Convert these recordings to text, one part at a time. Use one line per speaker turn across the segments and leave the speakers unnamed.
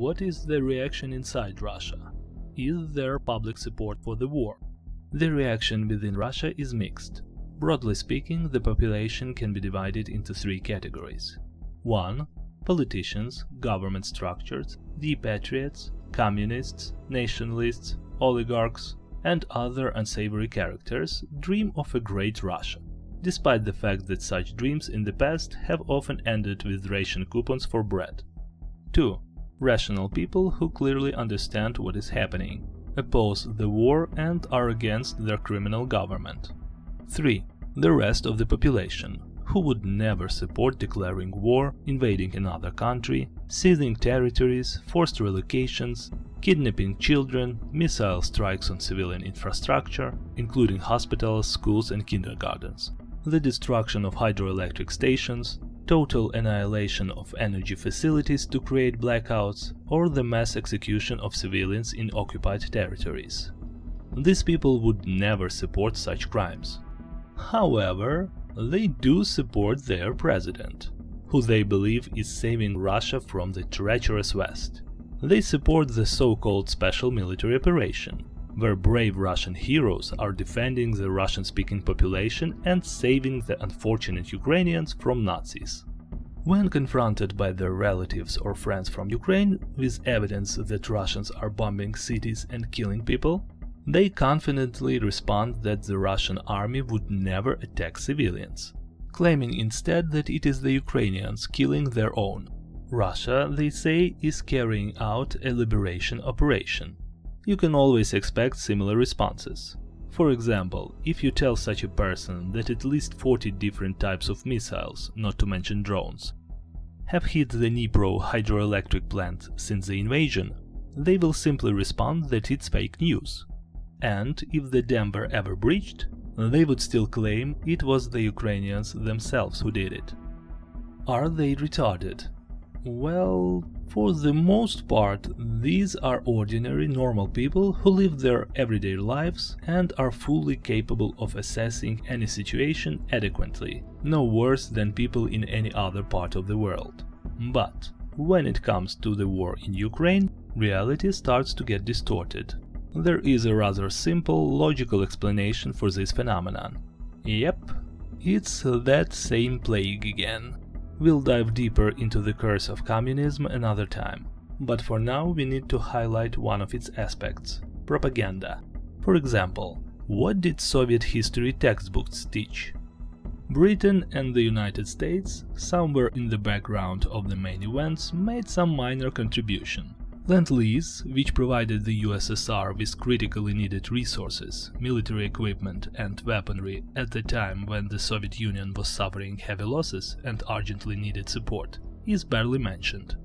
what is the reaction inside Russia? Is there public support for the war? The reaction within Russia is mixed. Broadly speaking, the population can be divided into three categories. 1. Politicians, government structures, the patriots, communists, nationalists, oligarchs, and other unsavory characters dream of a great Russia, despite the fact that such dreams in the past have often ended with ration coupons for bread. 2. Rational people who clearly understand what is happening, oppose the war and are against their criminal government. 3. The rest of the population, who would never support declaring war, invading another country, seizing territories, forced relocations, kidnapping children, missile strikes on civilian infrastructure, including hospitals, schools and kindergartens, the destruction of hydroelectric stations, total annihilation of energy facilities to create blackouts, or the mass execution of civilians in occupied territories. These people would never support such crimes. However, they do support their president, who they believe is saving Russia from the treacherous West. They support the so-called special military operation, where brave Russian heroes are defending the Russian-speaking population and saving the unfortunate Ukrainians from Nazis. When confronted by their relatives or friends from Ukraine with evidence that Russians are bombing cities and killing people, they confidently respond that the Russian army would never attack civilians, claiming instead that it is the Ukrainians killing their own. Russia, they say, is carrying out a liberation operation. You can always expect similar responses. For example, if you tell such a person that at least 40 different types of missiles, not to mention drones, have hit the Dnipro hydroelectric plant since the invasion, they will simply respond that it's fake news. And if the dam were ever breached, they would still claim it was the Ukrainians themselves who did it. Are they retarded? Well, for the most part, these are ordinary, normal people who live their everyday lives and are fully capable of assessing any situation adequately, no worse than people in any other part of the world. But when it comes to the war in Ukraine, reality starts to get distorted. There is a rather simple, logical explanation for this phenomenon. Yep, it's that same plague again. We'll dive deeper into the curse of communism another time, but for now we need to highlight one of its aspects – propaganda. For example, what did Soviet history textbooks teach? Britain and the United States, somewhere in the background of the main events, made some minor contribution. Lend-Lease, which provided the USSR with critically needed resources, military equipment and weaponry at the time when the Soviet Union was suffering heavy losses and urgently needed support, is barely mentioned.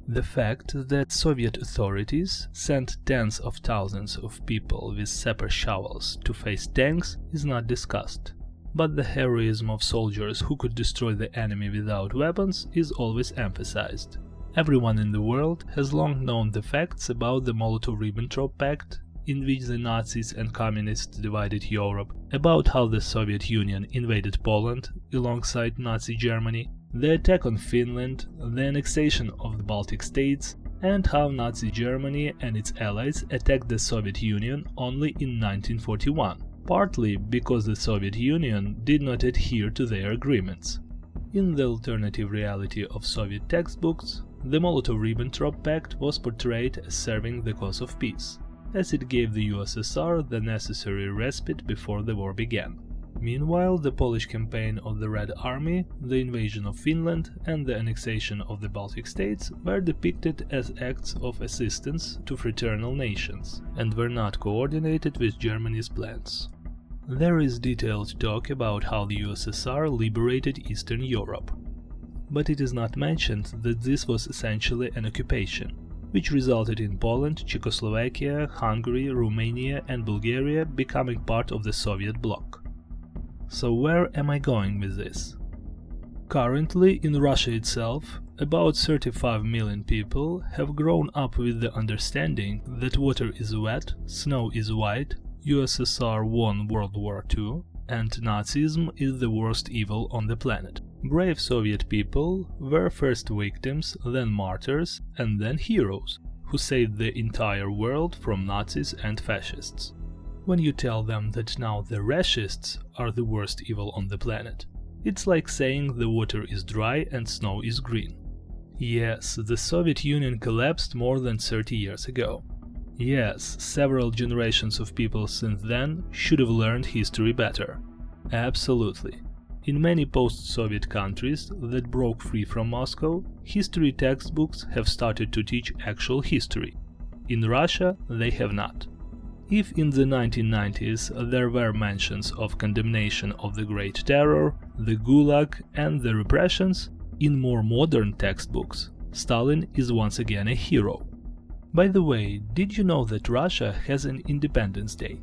The fact that Soviet authorities sent tens of thousands of people with sapper shovels to face tanks is not discussed, but the heroism of soldiers who could destroy the enemy without weapons is always emphasized. Everyone in the world has long known the facts about the Molotov-Ribbentrop Pact, in which the Nazis and Communists divided Europe, about how the Soviet Union invaded Poland alongside Nazi Germany, the attack on Finland, the annexation of the Baltic states, and how Nazi Germany and its allies attacked the Soviet Union only in 1941, partly because the Soviet Union did not adhere to their agreements. In the alternative reality of Soviet textbooks, the Molotov-Ribbentrop Pact was portrayed as serving the cause of peace, as it gave the USSR the necessary respite before the war began. Meanwhile, the Polish campaign of the Red Army, the invasion of Finland, and the annexation of the Baltic states were depicted as acts of assistance to fraternal nations, and were not coordinated with Germany's plans. There is detailed talk about how the USSR liberated Eastern Europe, but it is not mentioned that this was essentially an occupation, which resulted in Poland, Czechoslovakia, Hungary, Romania and Bulgaria becoming part of the Soviet bloc. So where am I going with this? Currently, in Russia itself, about 35 million people have grown up with the understanding that water is wet, snow is white, USSR won World War II, and Nazism is the worst evil on the planet. Brave Soviet people were first victims, then martyrs, and then heroes, who saved the entire world from Nazis and fascists. When you tell them that now the racists are the worst evil on the planet, it's like saying the water is dry and snow is green. Yes, the Soviet Union collapsed more than 30 years ago. Yes, several generations of people since then should have learned history better. Absolutely. In many post-Soviet countries that broke free from Moscow, history textbooks have started to teach actual history. In Russia, they have not. If in the 1990s there were mentions of condemnation of the Great Terror, the Gulag and the repressions, in more modern textbooks, Stalin is once again a hero. By the way, did you know that Russia has an Independence Day?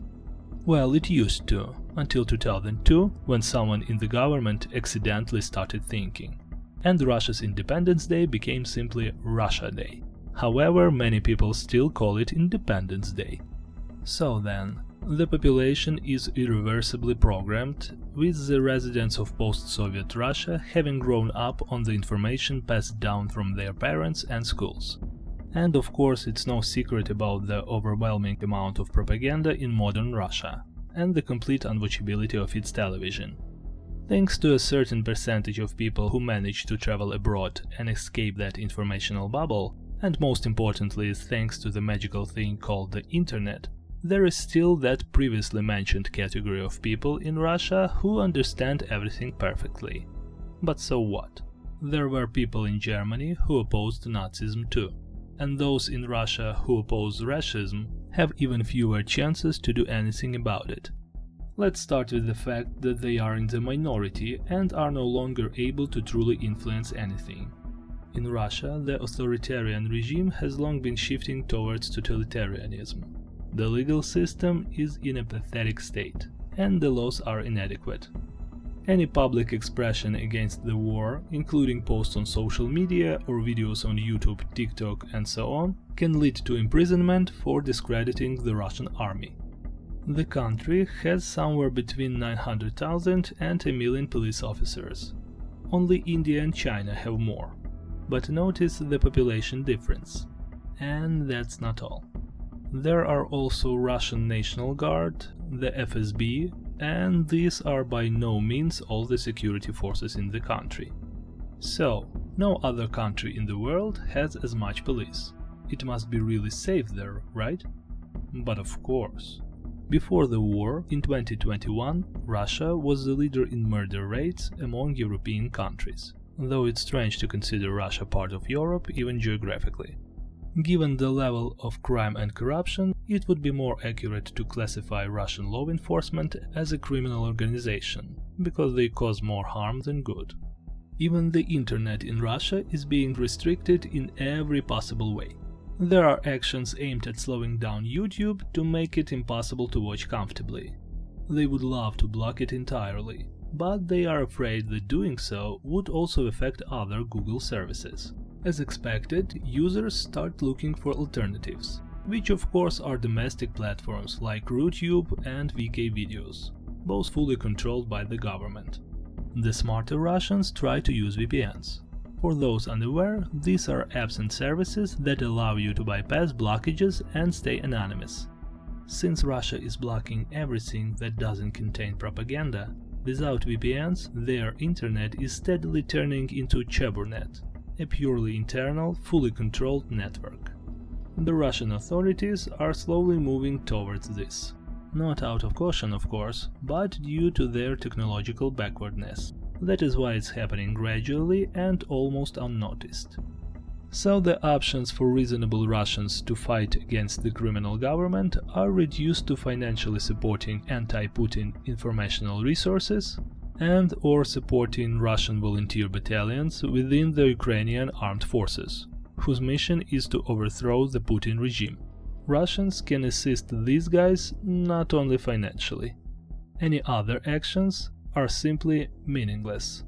Well, it used to, until 2002, when someone in the government accidentally started thinking. And Russia's Independence Day became simply Russia Day. However, many people still call it Independence Day. So then, the population is irreversibly programmed, with the residents of post-Soviet Russia having grown up on the information passed down from their parents and schools. And of course, it's no secret about the overwhelming amount of propaganda in modern Russia, and the complete unwatchability of its television. Thanks to a certain percentage of people who manage to travel abroad and escape that informational bubble, and most importantly thanks to the magical thing called the internet, there is still that previously mentioned category of people in Russia who understand everything perfectly. But so what? There were people in Germany who opposed Nazism too. And those in Russia who oppose racism have even fewer chances to do anything about it. Let's start with the fact that they are in the minority and are no longer able to truly influence anything. In Russia, the authoritarian regime has long been shifting towards totalitarianism. The legal system is in a pathetic state, and the laws are inadequate. Any public expression against the war, including posts on social media or videos on YouTube, TikTok and so on, can lead to imprisonment for discrediting the Russian army. The country has somewhere between 900,000 and a million police officers. Only India and China have more. But notice the population difference. And that's not all. There are also Russian National Guard, the FSB, and these are by no means all the security forces in the country. So, no other country in the world has as much police. It must be really safe there, right? But of course. Before the war, in 2021, Russia was the leader in murder rates among European countries, though it's strange to consider Russia part of Europe even geographically. Given the level of crime and corruption, it would be more accurate to classify Russian law enforcement as a criminal organization, because they cause more harm than good. Even the internet in Russia is being restricted in every possible way. There are actions aimed at slowing down YouTube to make it impossible to watch comfortably. They would love to block it entirely, but they are afraid that doing so would also affect other Google services. As expected, users start looking for alternatives, which of course are domestic platforms like RootTube and VK Videos, both fully controlled by the government. The smarter Russians try to use VPNs. For those unaware, these are apps and services that allow you to bypass blockages and stay anonymous. Since Russia is blocking everything that doesn't contain propaganda, without VPNs, their internet is steadily turning into Cheburnet, a purely internal, fully controlled network. The Russian authorities are slowly moving towards this. Not out of caution, of course, but due to their technological backwardness. That is why it's happening gradually and almost unnoticed. So the options for reasonable Russians to fight against the criminal government are reduced to financially supporting anti-Putin informational resources and or supporting Russian volunteer battalions within the Ukrainian armed forces, whose mission is to overthrow the Putin regime. Russians can assist these guys not only financially. Any other actions are simply meaningless.